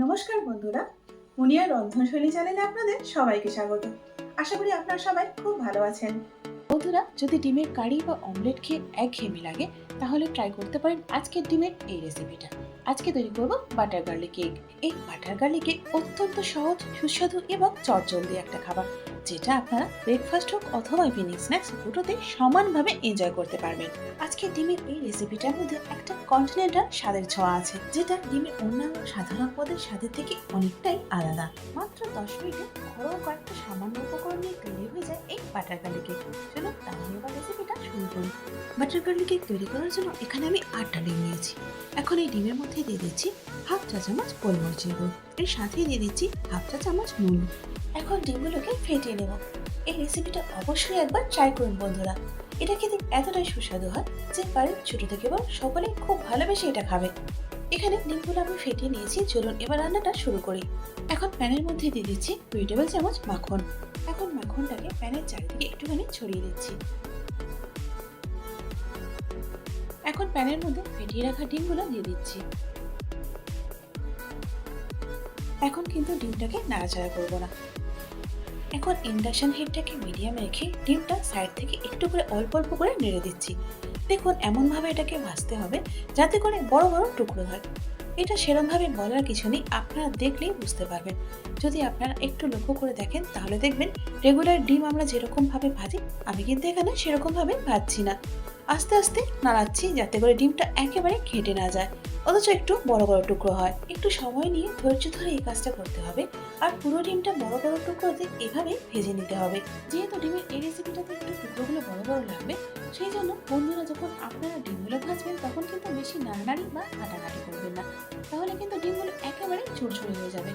নমস্কার বন্ধুরা, মুনিয়া রন্ধনশৈলী চ্যানেলে আপনাদের সবাইকে স্বাগত। আশা করি আপনারা সবাই খুব ভালো আছেন। বন্ধুরা, যদি ডিমের কারি বা অমলেট খেয়ে একঘেয়েমি লাগে তাহলে ট্রাই করতে পারেন আজকের ডিমের এই রেসিপিটা। আজকে তৈরি করব বাটার গার্লিক কেক। এই বাটার গার্লিক কেক অত্যন্ত সহজ, সুস্বাদু এবং চটজলদি একটা খাবার, যেটা আপনারা ব্রেকফাস্ট হোক অথবা ইভিনিং স্ন্যাক্স দুটোতে সমানভাবে এনজয় করতে পারবেন। আজকে ডিমের এই রেসিপিটার মধ্যে একটা কন্টিনেন্টাল স্বাদের ছোঁয়া আছে, যেটা ডিমের অন্যান্য সাধারণ পদের স্বাদের থেকে অনেকটাই আলাদা। মাত্র 10 মিনিটে ঘরোয়া কয়েকটা সামান্য উপকরণ নিয়ে তৈরি হয়ে যায় এই বাটার গার্লিক কেক। চলুন তাহলে এবার রেসিপিটা শুরু করি। বাটার গার্লিক কেক তৈরি করার জন্য এখানে আমি 8টা ডিম নিয়েছি। এখন এই ডিমের মধ্যে দিয়ে দিচ্ছি হাফ চা চামচ গোলমরিচের গুঁড়ো, এর সাথে দিয়ে দিচ্ছি হাফ চা চামচ নুন। এখন ডিমগুলোকে ফেটিয়ে নেব। এই রেসিপিটা অবশ্যই একবার ট্রাই করুন বন্ধুরা। এটা খেতে এতটাই সুস্বাদু হয় যে বাড়ির ছোট থেকে বড় সকলেই খুব ভালোবেসে এটা খাবে। এখানে ডিমগুলো আমি ফেটিয়ে নিয়েছি, চলুন এবার রান্নাটা শুরু করি। এখন প্যানের মধ্যে দিয়ে দিচ্ছি 2 টেবিল চামচ মাখন। এখন মাখনটাকে প্যানের চারিদিকে একটুখানি ছড়িয়ে দিচ্ছি। এখন প্যানের মধ্যে ফেটিয়ে রাখা ডিমগুলো দিয়ে দিচ্ছি। এখন কিন্তু ডিমটাকে নাড়াচাড়া করব না। এখন ইন্ডাকশন হিটটাকে মিডিয়াম রেখে ডিমটা সাইড থেকে একটু করে অল্প অল্প করে নেড়ে দিচ্ছি। দেখুন এমনভাবে এটাকে ভাজতে হবে যাতে করে বড় বড় টুকরো হয়। এটা সেরমভাবে বলার কিছু নেই, আপনারা দেখলেই বুঝতে পারবেন। যদি আপনারা একটু লক্ষ্য করে দেখেন তাহলে দেখবেন রেগুলার ডিম আমরা যেরকমভাবে ভাজি, আমি কিন্তু এখানে সেরকমভাবে ভাজছি না। আস্তে আস্তে নাড়াচ্ছি যাতে করে ডিমটা একেবারে ঘেঁটে না যায়, অথচ একটু বড় বড় টুকরো হয়। একটু সময় নিয়ে ধৈর্য ধরে এই কাজটা করতে হবে। আর পুরো ডিমটা বড় বড় টুকরোতে এভাবে ভেজে নিতে হবে। যেহেতু ডিমের এই রেসিপিটাতে একটু টুকরোগুলো বড় বড় লাগবে, সেই জন্য বন্ধুরা যখন আপনারা ডিমগুলো ভাজবেন তখন কিন্তু বেশি নাড়ানাড়ি বা ঘাটাঘাটি করবেন না, তাহলে কিন্তু ডিমগুলো একেবারে ঝুরঝুরে হয়ে যাবে।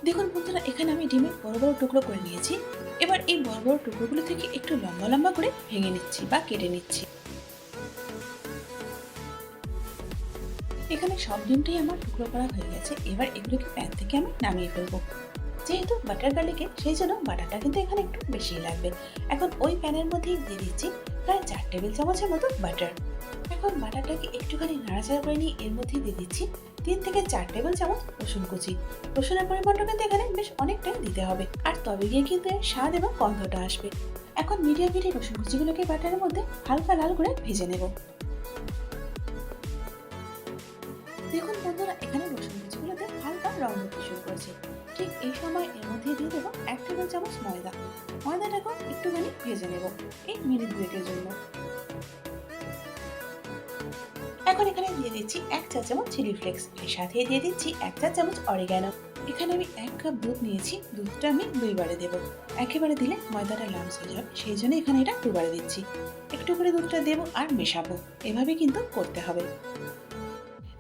দেখুন বন্ধুরা, এখানে আমি ডিমের বড় বড় টুকরো করে নিয়েছি। এবার এই বড় বড় টুকরোগুলো থেকে একটু লম্বা লম্বা করে ভেঙে নিচ্ছি বা কেটে নিচ্ছি। এখানে সব ডিমটাই আমার টুকরো করা হয়ে গেছে। এবার এগুলোকে প্যান থেকে আমি নামিয়ে ফেলবো। যেহেতু বাটার গার্লিকে সেই জন্য বাটারটা কিন্তু এখানে একটু বেশি লাগবে। এখন ওই প্যানের মধ্যেই দিয়ে দিচ্ছি প্রায় 4 টেবিল চামচের মতো বাটার। এখন বাটারটাকে একটুখানি নাড়াচাড়া করে নিয়ে এর মধ্যে দিয়ে দিচ্ছি 3 থেকে 4 টেবিল চামচ রসুন কুচি। রসুনের পরিমাণটা কিন্তু এখানে বেশ অনেকটাই দিতে হবে, আর তবে গিয়ে কিন্তু এর স্বাদ এবং গন্ধটা আসবে। এখন মিডিয়াম হিটে রসুন কুচিগুলোকে বাটারের মধ্যে হালকা লাল করে ভেজে নেব। দেখুন বন্ধুরা, এখানে রসুন কুচিগুলোতে হালকা রং উঠতে শুরু করেছে। ঠিক এই সময় এর মধ্যে দিয়ে দেবো 1 টেবিল চামচ ময়দা। ময়দাটাকেও একটুখানি ভেজে নেব এই মিনিট দুয়েকের জন্য। এখন এখানে দিয়ে দিচ্ছি 1 চা চামচ চিলি ফ্লেক্স, এর সাথে দিয়ে দিচ্ছি 1 চা চামচ অরিগ্যানো। এখানে আমি 1 কাপ দুধ নিয়েছি, দুধটা আমি 2 বারে দেবো। একেবারে দিলে ময়দাটা লামস হয়ে যাবে, সেই জন্য এখানে এটা 2 বারে দিচ্ছি। একটু করে দুধটা দেবো আর মেশাবো, এভাবে কিন্তু করতে হবে।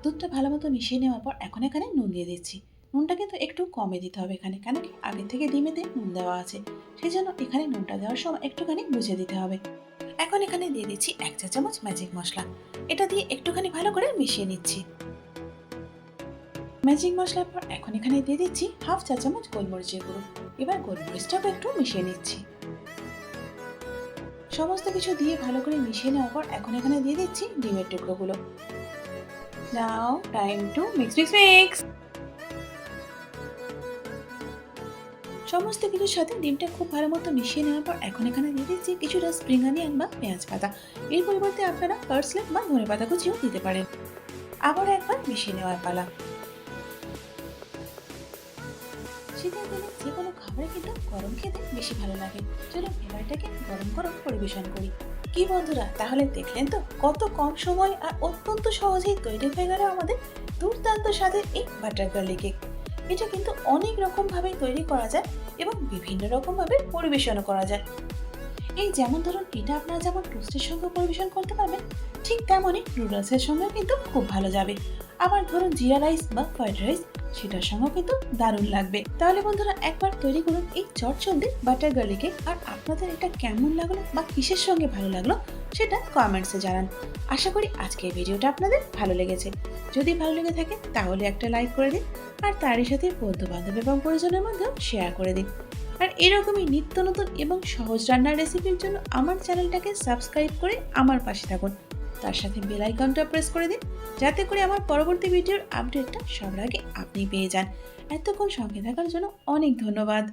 দুধটা ভালো মতো মিশিয়ে নেওয়ার পর এখন এখানে নুন দিয়ে দিচ্ছি। নুনটা কিন্তু একটু কমে দিতে হবে এখানে, কেন কি আগে থেকে ডিমেতে নুন দেওয়া আছে, সেই জন্য এখানে নুনটা দেওয়ার সময় একটুখানি বুঝে দিতে হবে। এখন এখানে দিয়ে দিচ্ছি 1 চা চামচ ম্যাজিক মশলা। এটা দিয়ে একটুখানি ভালো করে মিশিয়ে নিচ্ছি। ম্যাজিক মশলার পর এখন এখানে দিয়ে দিচ্ছি হাফ চা চামচ গোলমরিচের গুঁড়ো। এবার গোলমরিচটাও একটু মিশিয়ে নিচ্ছি। সমস্ত কিছু দিয়ে ভালো করে মিশিয়ে নেওয়ার পর এখন এখানে দিয়ে দিচ্ছি ডিমের টুকরোগুলো। Now time to mix mix mix. সমস্ত কিছুর সাথে ডিমটা খুব ভালো মতো মিশিয়ে নেওয়ার পর এখন এখানে দিয়ে দিচ্ছি কিছুটা স্প্রিং অনিয়ন বা পেঁয়াজ পাতা। এর পরিবর্তে আপনারা পার্সলে বা ধনে পাতা কুচিও দিতে পারেন। আবার একবার মিশিয়ে নেওয়ার পালা। শীতের দিনে যে কোনো খাবারে কিন্তু গরম খেতে বেশি ভালো লাগে। চলুন এবার এটাকে গরম গরম পরিবেশন করি। কি বন্ধুরা, তাহলে দেখলেন তো কত কম সময় আর অত্যন্ত সহজেই তৈরি হয়ে গেল আমাদের দুর্দান্ত স্বাদের এই বাটার গার্লিক কেক। এটা কিন্তু অনেক রকম ভাবে তৈরি করা যায় এবং বিভিন্ন রকম ভাবে পরিবেশনও করা যায়। এই যেমন ধরুন, এটা আপনারা যেমন টোস্টের সঙ্গে পরিবেশন করতে পারবেন, ঠিক তেমনই নুডলসের সঙ্গে কিন্তু খুব ভালো যাবে। আবার ধরুন জিরা রাইস বা ফ্রাইড রাইস, সেটার সঙ্গেও কিন্তু দারুণ লাগবে। তাহলে বন্ধুরা একবার তৈরি করুন এই চটজলদি বাটার গার্লিক কেক। আর আপনাদের এটা কেমন লাগলো বা কিসের সঙ্গে ভালো লাগলো সেটা কমেন্টসে জানান। আশা করি আজকের ভিডিওটা আপনাদের ভালো লেগেছে। যদি ভালো লেগে থাকে তাহলে একটা লাইক করে দিন, আর তারই সাথে বন্ধু বান্ধব এবং পরিজনের মধ্যেও শেয়ার করে দিন। আর এরকমই নিত্য নতুন এবং সহজ রান্নার রেসিপির জন্য আমার চ্যানেলটাকে সাবস্ক্রাইব করে আমার পাশে থাকুন। তার সাথে বেল আইকনটা প্রেস করে দিন, যাতে করে আমার পরবর্তী ভিডিওর আপডেটটা সবার আগে আপনি পেয়ে যান। এতক্ষণ সঙ্গে থাকার জন্য অনেক ধন্যবাদ।